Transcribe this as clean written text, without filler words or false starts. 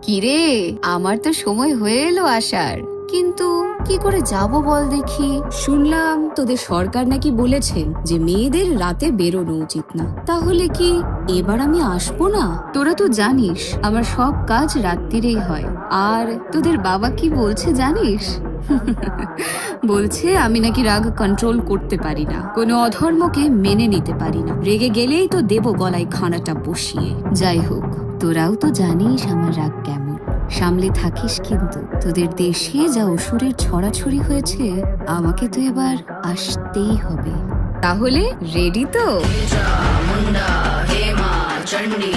কিরে, আমার তো সময় হয়ে এলো আসার, কিন্তু কি করে যাব বল দেখি। শুনলাম তোদের সরকার নাকি বলেছেন যে মেয়েদের রাতে বেরোনো উচিত না। তাহলে কি এবার আমি আসবো না? তোরা তো জানিস আমার সব কাজ রাত্রিরেই হয়। আর তোদের বাবা কি বলছে জানিস? বলছে আমি নাকি রাগ কন্ট্রোল করতে পারি না, কোনো অধর্মকে মেনে নিতে পারি না, রেগে গেলেই তো দেব গলায় খানাটা বসিয়ে। যাই হোক, তোরাও তো জানিস আমার রাগ কেমন, সামলে থাকিস কিন্তু। তোদের দেশে যা অসুরের ছড়াছড়ি হয়েছে, আমাকে তো এবার আসতেই হবে। তাহলে রেডি তো? মুন্ডা হেমা চণ্ডী